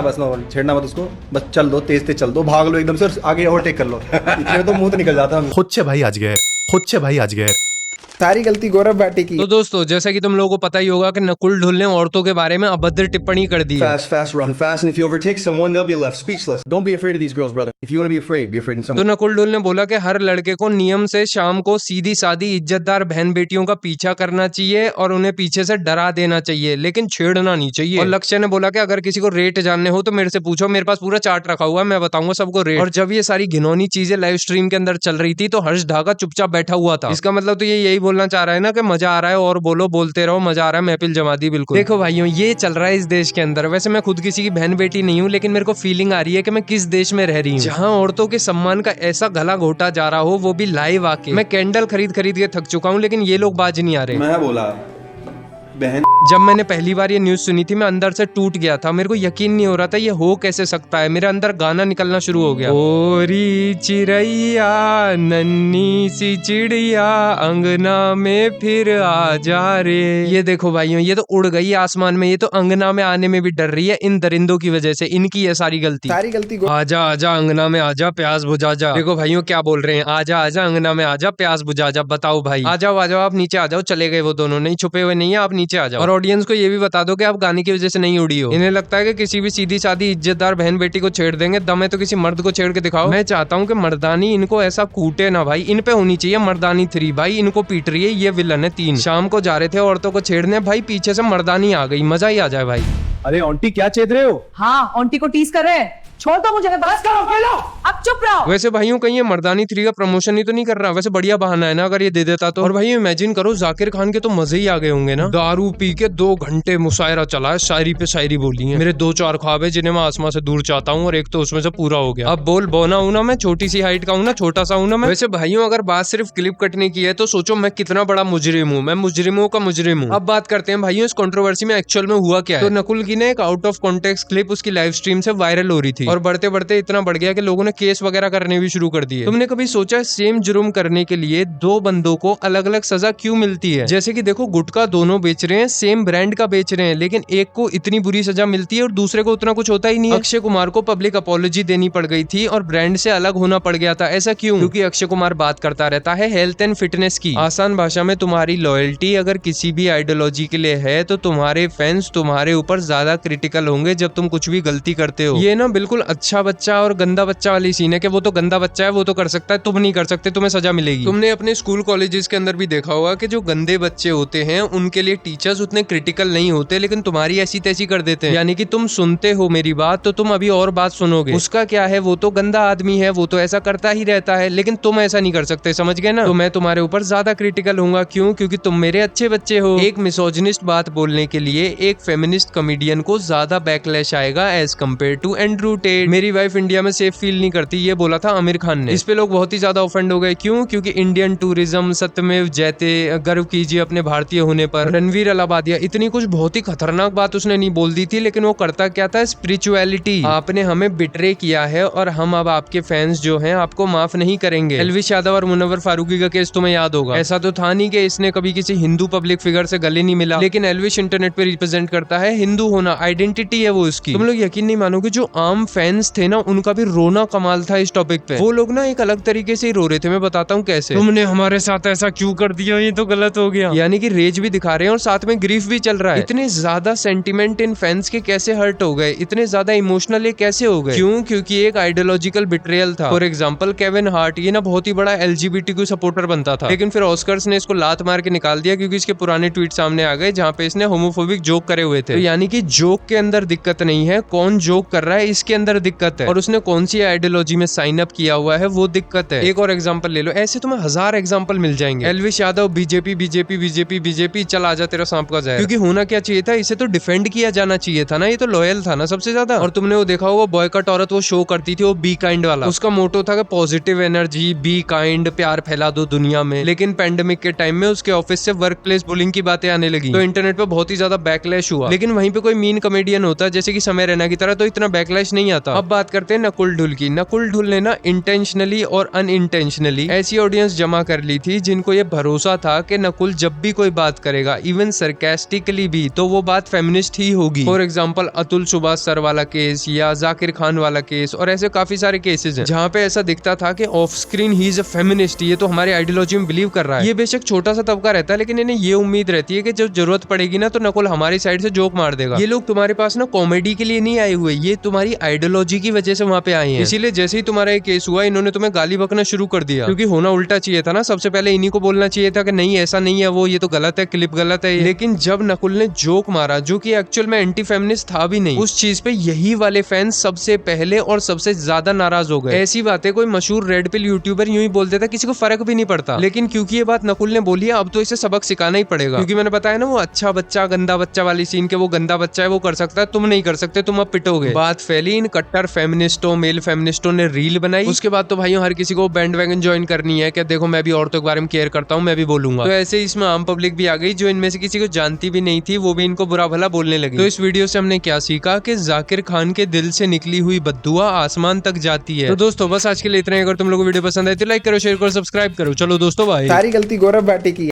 बस नो छेड़ना मत उसको, बस चल दो, तेज तेज चल दो, भाग लो एकदम से और आगे ओवरटेक कर लो। इतने में तो मुंह तो निकल जाता है। खुद से भाई आज गए सारी गलती गौरव भाटी की। तो दोस्तों, जैसा कि तुम लोगों को पता ही होगा कि नकुल ढुल ने औरतों के बारे में अभद्र टिप्पणी कर दी है। Fast, run fast, and if you overtake someone, they'll be left speechless. Don't be afraid of these girls, brother. If you want to be afraid in तो someone. नकुल ढुल ने बोला कि हर लड़के को नियम से शाम को सीधी सादी इज्जतदार बहन बेटियों का पीछा करना चाहिए और उन्हें पीछे से डरा देना चाहिए, लेकिन छेड़ना नहीं चाहिए। और लक्ष्य ने बोला कि अगर किसी को रेट जानने हो तो मेरे से पूछो, मेरे पास पूरा चार्ट रखा हुआ है, मैं बताऊंगा सबको रेट। और जब ये सारी घिनौनी चीजें लाइव स्ट्रीम के अंदर चल रही थी तो हर्ष धागा चुपचाप बैठा हुआ था। इसका मतलब तो ये यही बोलना चाह रहा है ना कि मजा आ रहा है और बोलो, बोलते रहो, मजा आ रहा है, महफिल जमा दी। बिल्कुल। देखो भाइयों, ये चल रहा है इस देश के अंदर। वैसे मैं खुद किसी की बहन बेटी नहीं हूँ, लेकिन मेरे को फीलिंग आ रही है कि मैं किस देश में रह रही हूँ जहाँ औरतों के सम्मान का ऐसा गला घोटा जा रहा हो, वो भी लाइव आके। मैं कैंडल खरीद खरीद के थक चुका हूँ, लेकिन ये लोग बाज नहीं आ रहे। मैं बोला बहन। जब मैंने पहली बार ये न्यूज सुनी थी, मैं अंदर से टूट गया था। मेरे को यकीन नहीं हो रहा था ये हो कैसे सकता है। मेरे अंदर गाना निकलना शुरू हो गया। ओरी चिड़ैया नन्ही सी चिड़िया अंगना में फिर आ जा रे। ये देखो भाइयों, ये तो उड़ गई आसमान में, ये तो अंगना में आने में भी डर रही है इन दरिंदों की वजह से। इनकी है सारी गलती। आजा आजा अंगना में आजा, प्यास बुझा जा। देखो भाइयों क्या बोल रहे हैं, आजा आजा अंगना में आजा, प्यास बुझा जा। बताओ भाई, आ जाओ आप नीचे आ जाओ। चले गए वो दोनों, नहीं छुपे हुए नहीं है, आप नीचे आ जाओ। और ऑडियंस को ये भी बता दो कि आप गाने की वजह से नहीं उड़ी हो। इन्हें लगता है कि किसी भी सीधी सादी इज्जतदार बहन बेटी को छेड़ देंगे, दम है तो किसी मर्द को छेड़ के दिखाओ। मैं चाहता हूँ कि मर्दानी इनको ऐसा कूटे ना भाई। इन पे होनी चाहिए मर्दानी 3 भाई। इनको पीट रही है, ये विलन है 3। शाम को जा रहे थे औरतों को छेड़ने, भाई पीछे से मर्दानी आ गई, मजा ही आ जाए भाई। अरे आंटी क्या चेत रहे हो? हाँ, आंटी को टीज कर रहे हैं। छोड़ दो मुझे, बस करो, खेलो। अब चुप रहो। वैसे भाइयों, कहीं ये मर्दानी 3 का प्रमोशन ही तो नहीं कर रहा? वैसे बढ़िया बहाना है ना अगर ये दे देता तो। और भाई इमेजिन करो, जाकिर खान के तो मजे ही आ गए होंगे ना। दारू पी के 2 घंटे मुशायरा चला है, शायरी पे शायरी बोली है। मेरे 2-4 ख्वाब है जिन्हें मैं आसमां से दूर चाहता हूँ, और एक तो उसमें से पूरा हो गया। अब बोल बोना हूं ना मैं, छोटी सी हाइट का हूँ ना, छोटा सा हूँ ना मैं। वैसे भाइयों, अगर बात सिर्फ क्लिप कटने की है तो सोचो मैं कितना बड़ा मुजरिम हूँ। मैं मुजरिमों का मुजरिम हूँ। अब बात करते हैं भाइयों इस कंट्रोवर्सी में एक्चुअल में हुआ क्या है। तो नकुल की ने एक आउट ऑफ कॉन्टेक्स्ट क्लिप उसकी लाइव स्ट्रीम से वायरल हो रही थी, और बढ़ते बढ़ते इतना बढ़ गया कि लोगों ने केस वगैरह करने भी शुरू कर दिए। तुमने कभी सोचा सेम जुर्म करने के लिए 2 बंदों को अलग अलग सजा क्यों मिलती है? जैसे कि देखो, गुटखा दोनों बेच रहे हैं, सेम ब्रांड का बेच रहे हैं, लेकिन एक को इतनी बुरी सजा मिलती है और दूसरे को उतना कुछ होता ही नहीं है। अक्षय कुमार को पब्लिक अपॉलॉजी देनी पड़ गई थी और ब्रांड से अलग होना पड़ गया था। ऐसा क्यों? क्योंकि अक्षय कुमार बात करता रहता है हेल्थ एंड फिटनेस की। आसान भाषा में, तुम्हारी लॉयल्टी अगर किसी भी आइडियोलॉजी के लिए है तो तुम्हारे फैंस तुम्हारे ऊपर ज्यादा क्रिटिकल होंगे जब तुम कुछ भी गलती करते हो। ये ना बिल्कुल अच्छा बच्चा और गंदा बच्चा वाली सीन है कि वो तो गंदा बच्चा है, वो तो कर सकता है, तुम नहीं कर सकते, तुम्हें सजा मिलेगी। तुमने अपने स्कूल कॉलेजेस के अंदर भी देखा होगा कि जो गंदे बच्चे होते हैं उनके लिए टीचर्स उतने क्रिटिकल नहीं होते, लेकिन तुम्हारी ऐसी तैसी कर देते हैं। यानी कि तुम सुनते हो मेरी बात तो तुम अभी और बात सुनोगे। उसका क्या है, वो तो गंदा आदमी है, वो तो ऐसा करता ही रहता है, लेकिन तुम ऐसा नहीं कर सकते, समझ गए ना? तो मैं तुम्हारे ऊपर ज्यादा क्रिटिकल होऊंगा। क्यों? क्योंकि तुम मेरे अच्छे बच्चे हो। एक मिसोजिनिस्ट बात बोलने के लिए एक फेमिनिस्ट कॉमेडियन को ज्यादा बैकलैश आएगा as compare to Andrew Tate. मेरी वाइफ इंडिया में सेफ फील नहीं करती, ये बोला था आमिर खान ने। इस पे लोग बहुत ही ज्यादा ऑफेंड हो गए। क्यों? क्योंकि इंडियन टूरिज्म सत्यमेव जयते, गर्व कीजिए अपने भारतीय होने पर। रणवीर अलाहाबादिया, इतनी कुछ बहुत ही खतरनाक बात उसने नहीं बोल दी थी, लेकिन वो करता क्या था, स्पिरिचुअलिटी। आपने हमें बिट्रे किया है और हम अब आपके फैंस जो हैं आपको माफ नहीं करेंगे। एलविश यादव और मुनव्वर फारूकी का केस तुम्हें याद होगा। ऐसा तो था नहीं कि इसने कभी किसी हिंदू पब्लिक फिगर से गले नहीं मिला, लेकिन एलविश इंटरनेट पे रिप्रेजेंट करता है हिंदू होना, आइडेंटिटी है वो उसकी। तुम लोग यकीन नहीं मानोगे, जो आम फैंस थे ना उनका भी रोना कमाल था इस टॉपिक पे। वो लोग ना एक अलग तरीके से रो रहे थे। मैं बताता हूँ कैसे। तुमने हमारे साथ ऐसा क्यों कर दिया, ये तो गलत हो गया। यानी कि रेज भी दिखा रहे हैं और साथ में ग्रीफ भी चल रहा है। इतने ज्यादा सेंटिमेंट इन फैंस के कैसे हर्ट हो गए, इतने ज्यादा इमोशनल कैसे हो गए? क्यों? क्योंकि एक आइडियोलॉजिकल बिट्रेयल था। फॉर एग्जाम्पल केविन हार्ट, ये ना बहुत ही बड़ा LGBTQ सपोर्टर बनता था, लेकिन फिर ऑस्कर्स ने इसको लात मार के निकाल दिया क्योंकि इसके पुराने ट्वीट सामने आ गए जहाँ पे इसने होमोफोबिक जोक करे हुए थे। तो यानी कि जोक के अंदर दिक्कत नहीं है, कौन जोक कर रहा है इसके अंदर दिक्कत है, और उसने कौन सी आइडियोलॉजी में साइन अप किया हुआ है वो दिक्कत है। एक और एग्जांपल ले लो, ऐसे तुम्हें 1000 एग्जांपल मिल जाएंगे। Elvish Yadav BJP BJP BJP BJP, चल आजा तेरा सांप का जहर। क्योंकि होना क्या चाहिए था, इसे तो डिफेंड किया जाना चाहिए था ना, ये तो लॉयल था ना सबसे ज्यादा। और तुमने वो देखा होगा बॉयकॉट औरत वो शो करती थी, वो बी काइंड वाला, उसका मोटो था कि पॉजिटिव एनर्जी, बी काइंड, प्यार फैला दो दुनिया में। लेकिन पेंडेमिक के टाइम में उसके ऑफिस से वर्क प्लेस बुलिंग की बातें आने लगी, तो इंटरनेट पे बहुत ही ज्यादा बैकलैश हुआ। लेकिन वहीं पे कोई मीन कॉमेडियन होता जैसे कि समय रैना की तरह तो इतना बैकलैश नहीं आता। अब बात करते हैं नकुल ढुल की। नकुल ढुल ने ना इंटेंशनली और अनइंटेंशनली ऐसी ऑडियंस जमा कर ली थी जिनको ये भरोसा था कि नकुल जब भी कोई बात करेगा, इवन सरकास्टिकली भी, तो वो बात फेमिनिस्ट ही होगी। For example Atul Subhash sir वाला केस या जाकिर खान वाला केस, और ऐसे काफी सारे केसेस हैं जहाँ पे ऐसा दिखता था कि of screen he is a feminist, ये तो हमारे आइडियोलॉजी में बिलीव कर रहा है। ये बेशक छोटा सा तबका रहता है, लेकिन इन्हें ये उम्मीद रहती है कि जब जरूरत पड़ेगी ना तो नकुल हमारी साइड से जोक मार देगा। ये लोग तुम्हारे पास ना कॉमेडी के लिए नहीं आए हुए, ये तुम्हारी आइडियोलॉजी की वजह से वहाँ पे आए हैं। इसीलिए जैसे ही तुम्हारा ये केस हुआ, इन्होंने तुम्हें गाली बकना शुरू कर दिया, क्योंकि होना उल्टा चाहिए था ना। सबसे पहले इन्हीं को बोलना चाहिए था कि नहीं ऐसा नहीं है, वो ये तो गलत है, क्लिप गलत है। लेकिन जब नकुल ने जोक मारा जो कि एक्चुअल में एंटी फेमिनिस्ट था भी नहीं, उस चीज पे यही वाले फैंस सबसे पहले और सबसे ज्यादा नाराज हो गए। ऐसी बातें कोई मशहूर रेड पिल यूट्यूबर यूं ही बोल देता, किसी को फर्क भी नहीं पड़ता। लेकिन क्योंकि ये बात नकुल ने बोली है, अब तो इसे सबक सिखाना ही पड़ेगा। क्योंकि मैंने बताया ना वो अच्छा बच्चा गंदा बच्चा वाली सीन के, वो गंदा बच्चा है वो कर सकता है, तुम नहीं कर सकते, तुम अब पिटोगे। बात फैली, इन कट्टर फेमिनिस्टों, मेल फेमिनिस्टों ने रील बनाई। उसके बाद तो भाइयों हर किसी को बैंड वैगन ज्वाइन करनी है कि देखो मैं भी औरतों के बारे में केयर करता हूँ, मैं भी बोलूंगा। तो ऐसे ही इसमें आम पब्लिक भी आ गई जो इनमें से किसी को जानती भी नहीं थी, वो भी इनको बुरा भला बोलने लगी। तो इस वीडियो से हमने क्या सीखा कि जाकिर खान के दिल से निकली हुई बद्दुआ आसमान तक जाती है। तो दोस्तों बस आज के लिए इतना ही। अगर तुम लोगों को वीडियो पसंद आए तो लाइक करो, शेयर करो, सब्सक्राइब करो। चलो दोस्तों बाय। सारी गलती गौरव भाटी की है।